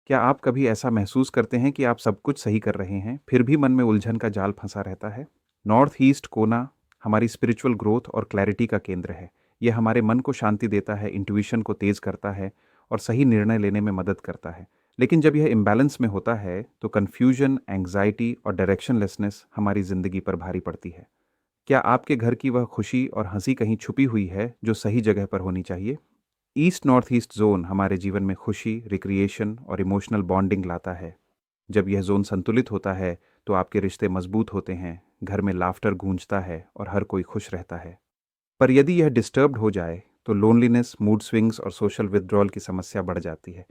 क्या आप कभी ऐसा महसूस करते हैं कि आप सब कुछ सही कर रहे हैं, फिर भी मन में उलझन का जाल फंसा रहता है? नॉर्थ ईस्ट कोना हमारी स्पिरिचुअल ग्रोथ और क्लैरिटी का केंद्र है। यह हमारे मन को शांति देता है, इंट्यूशन को तेज करता है और सही निर्णय लेने में मदद करता है। लेकिन जब यह इम्बैलेंस में होता है, तो कन्फ्यूजन, एंग्जाइटी और डायरेक्शनलेसनेस हमारी जिंदगी पर भारी पड़ती है। क्या आपके घर की वह खुशी और हंसी कहीं छुपी हुई है, जो सही जगह पर होनी चाहिए? ईस्ट नॉर्थ ईस्ट जोन हमारे जीवन में खुशी, रिक्रिएशन और इमोशनल बॉन्डिंग लाता है। जब यह जोन संतुलित होता है, तो आपके रिश्ते मजबूत होते हैं, घर में लाफ्टर गूंजता है और हर कोई खुश रहता है। पर यदि यह डिस्टर्ब्ड हो जाए, तो लोनलीनेस, मूड स्विंग्स और सोशल विथड्रॉल की समस्या बढ़ जाती है।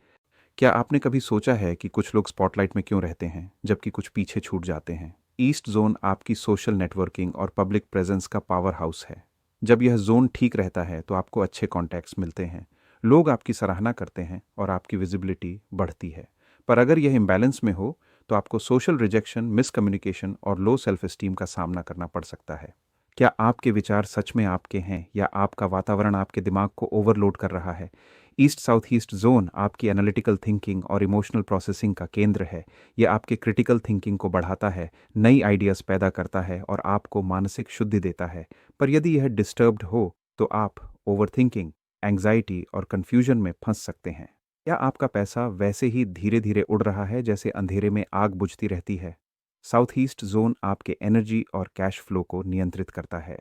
क्या आपने कभी सोचा है कि कुछ लोग स्पॉटलाइट में क्यों रहते हैं, जबकि कुछ पीछे छूट जाते हैं? ईस्ट जोन आपकी सोशल नेटवर्किंग और पब्लिक प्रेजेंस का पावर हाउस है। जब यह जोन ठीक रहता है, तो आपको अच्छे कॉन्टैक्ट्स मिलते हैं, लोग आपकी सराहना करते हैं और आपकी विजिबिलिटी बढ़ती है। पर अगर यह इम्बैलेंस में हो, तो आपको सोशल रिजेक्शन, मिसकम्युनिकेशन और लो सेल्फ एस्टीम का सामना करना पड़ सकता है। क्या आपके विचार सच में आपके हैं, या आपका वातावरण आपके दिमाग को ओवरलोड कर रहा है? ईस्ट साउथ ईस्ट जोन आपकी एनालिटिकल थिंकिंग और इमोशनल प्रोसेसिंग का केंद्र है। यह आपके क्रिटिकल थिंकिंग को बढ़ाता है, नई आइडियाज़ पैदा करता है और आपको मानसिक शुद्धि देता है। पर यदि यह डिस्टर्ब्ड हो, तो आप ओवरथिंकिंग, एंग्जाइटी और कन्फ्यूजन में फंस सकते हैं। क्या आपका पैसा वैसे ही धीरे धीरे उड़ रहा है, जैसे अंधेरे में आग बुझती रहती है? साउथ ईस्ट जोन आपके एनर्जी और कैश फ्लो को नियंत्रित करता है।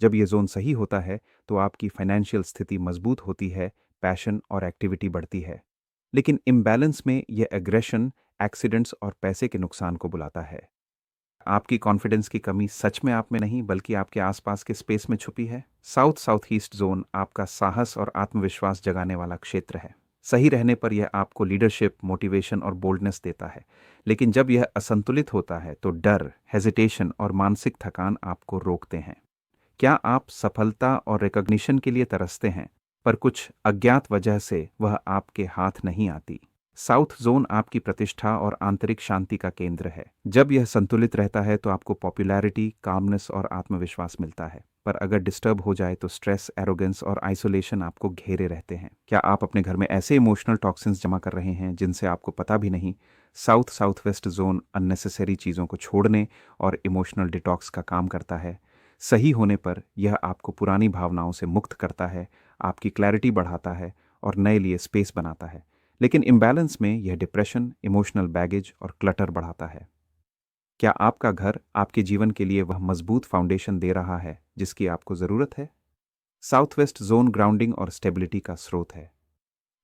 जब ये जोन सही होता है, तो आपकी फाइनेंशियल स्थिति मजबूत होती है, पैशन और एक्टिविटी बढ़ती है। लेकिन इम्बैलेंस में यह एग्रेशन, एक्सीडेंट्स और पैसे के नुकसान को बुलाता है। आपकी कॉन्फिडेंस की कमी सच में आप में नहीं, बल्कि आपके आसपास के स्पेस में छुपी है। साउथ साउथ ईस्ट जोन आपका साहस और आत्मविश्वास जगाने वाला क्षेत्र है। सही रहने पर यह आपको लीडरशिप, मोटिवेशन और बोल्डनेस देता है। लेकिन जब यह असंतुलित होता है, तो डर, हेजिटेशन और मानसिक थकान आपको रोकते हैं। क्या आप सफलता और रिकॉग्निशन के लिए तरसते हैं, पर कुछ अज्ञात वजह से वह आपके हाथ नहीं आती? साउथ जोन आपकी प्रतिष्ठा और आंतरिक शांति का केंद्र है। जब यह संतुलित रहता है, तो आपको पॉपुलैरिटी, कामनेस और आत्मविश्वास मिलता है। पर अगर डिस्टर्ब हो जाए, तो स्ट्रेस, एरोगेंस और आइसोलेशन आपको घेरे रहते हैं। क्या आप अपने घर में ऐसे इमोशनल टॉक्सिन्स जमा कर रहे हैं, जिनसे आपको पता भी नहीं? South south west zone unnecessary चीज़ों को छोड़ने और इमोशनल डिटॉक्स का काम करता है। सही होने पर यह आपको पुरानी भावनाओं से मुक्त करता है, आपकी क्लैरिटी बढ़ाता है और नए लिए स्पेस बनाता है। लेकिन इम्बैलेंस में यह डिप्रेशन, इमोशनल बैगेज और क्लटर बढ़ाता है। क्या आपका घर आपके जीवन के लिए वह मजबूत फाउंडेशन दे रहा है, जिसकी आपको ज़रूरत है? साउथ वेस्ट जोन ग्राउंडिंग और स्टेबिलिटी का स्रोत है।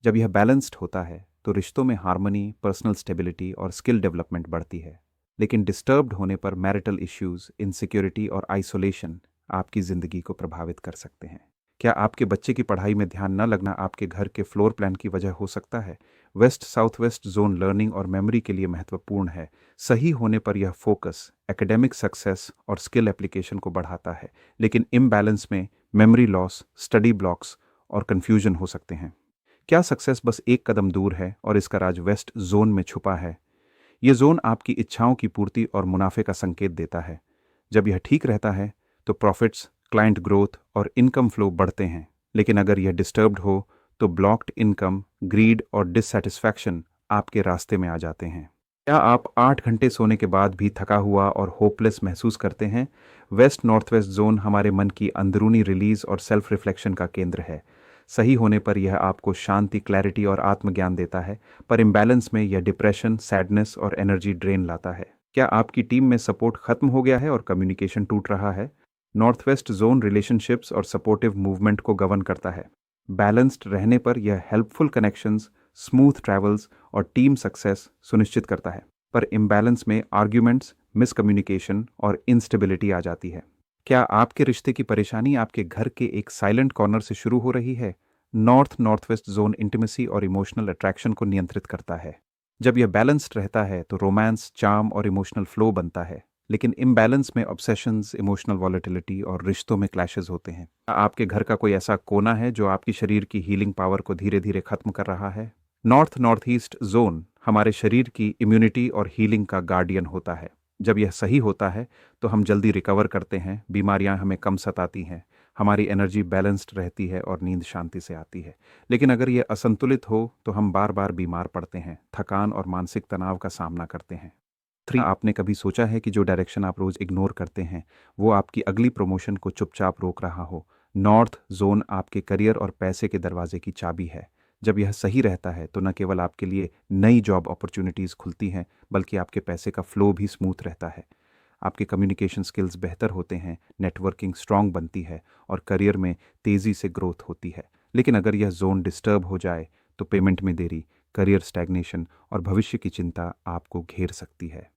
जब यह बैलेंस्ड होता है, तो रिश्तों में हार्मनी, पर्सनल स्टेबिलिटी और स्किल डेवलपमेंट बढ़ती है। लेकिन डिस्टर्ब्ड होने पर मैरिटल इश्यूज, इनसिक्योरिटी और आइसोलेशन आपकी ज़िंदगी को प्रभावित कर सकते हैं। क्या आपके बच्चे की पढ़ाई में ध्यान न लगना आपके घर के फ्लोर प्लान की वजह हो सकता है? West south west zone learning और मेमोरी के लिए महत्वपूर्ण है। सही होने पर यह फोकस, एकेडमिक सक्सेस और स्किल एप्लीकेशन को बढ़ाता है। लेकिन इम्बैलेंस में मेमोरी लॉस, स्टडी ब्लॉक्स और कन्फ्यूजन हो सकते हैं। क्या सक्सेस बस एक कदम दूर है और इसका राज वेस्ट जोन में छुपा है? यह जोन आपकी इच्छाओं की पूर्ति और मुनाफे का संकेत देता है। जब यह ठीक रहता है, तो प्रॉफिट्स, क्लाइंट ग्रोथ और इनकम फ्लो बढ़ते हैं। लेकिन अगर यह डिस्टर्ब्ड हो, तो ब्लॉक्ड इनकम, ग्रीड और डिससेटिस्फैक्शन आपके रास्ते में आ जाते हैं। क्या आप 8 घंटे सोने के बाद भी थका हुआ और होपलेस महसूस करते हैं? वेस्ट नॉर्थ वेस्ट जोन हमारे मन की अंदरूनी रिलीज और सेल्फ रिफ्लेक्शन का केंद्र है। सही होने पर यह आपको शांति, क्लैरिटी और आत्मज्ञान देता है। पर इम्बैलेंस में यह डिप्रेशन, सैडनेस और एनर्जी ड्रेन लाता है। क्या आपकी टीम में सपोर्ट खत्म हो गया है और कम्युनिकेशन टूट रहा है? नॉर्थ वेस्ट जोन रिलेशनशिप्स और सपोर्टिव मूवमेंट को गवर्न करता है। बैलेंस्ड रहने पर यह हेल्पफुल कनेक्शंस, स्मूथ ट्रैवल्स और टीम सक्सेस सुनिश्चित करता है। पर इम्बैलेंस में आर्ग्यूमेंट्स, मिसकम्युनिकेशन और इंस्टेबिलिटी आ जाती है। क्या आपके रिश्ते की परेशानी आपके घर के एक साइलेंट कॉर्नर से शुरू हो रही है? North north west zone intimacy और इमोशनल अट्रैक्शन को नियंत्रित करता है। जब यह बैलेंस्ड रहता है, तो रोमांस, चार्म और इमोशनल फ्लो बनता है। लेकिन इम्बैलेंस में ऑब्सेशंस, इमोशनल वॉलेटिलिटी और रिश्तों में क्लैशेस होते हैं। क्या आपके घर का कोई ऐसा कोना है जो आपकी शरीर की हीलिंग पावर को धीरे धीरे खत्म कर रहा है? नॉर्थ नॉर्थ ईस्ट जोन हमारे शरीर की इम्यूनिटी और हीलिंग का गार्डियन होता है। जब यह सही होता है, तो हम जल्दी रिकवर करते हैं, बीमारियां हमें कम सताती हैं, हमारी एनर्जी बैलेंस्ड रहती है और नींद शांति से आती है। लेकिन अगर ये असंतुलित हो तो हम बार बार बीमार पड़ते हैं, थकान और मानसिक तनाव का सामना करते हैं। आपने कभी सोचा है कि जो डायरेक्शन आप रोज इग्नोर करते हैं वो आपकी अगली प्रमोशन को चुपचाप रोक रहा हो? नॉर्थ जोन आपके करियर और पैसे के दरवाजे की चाबी है। जब यह सही रहता है तो न केवल आपके लिए नई जॉब अपॉर्चुनिटीज खुलती हैं, बल्कि आपके पैसे का फ्लो भी स्मूथ रहता है। आपके कम्युनिकेशन स्किल्स बेहतर होते हैं, नेटवर्किंग स्ट्रांग बनती है और करियर में तेजी से ग्रोथ होती है। लेकिन अगर यह जोन डिस्टर्ब हो जाए तो पेमेंट में देरी, करियर स्टैग्नेशन और भविष्य की चिंता आपको घेर सकती है।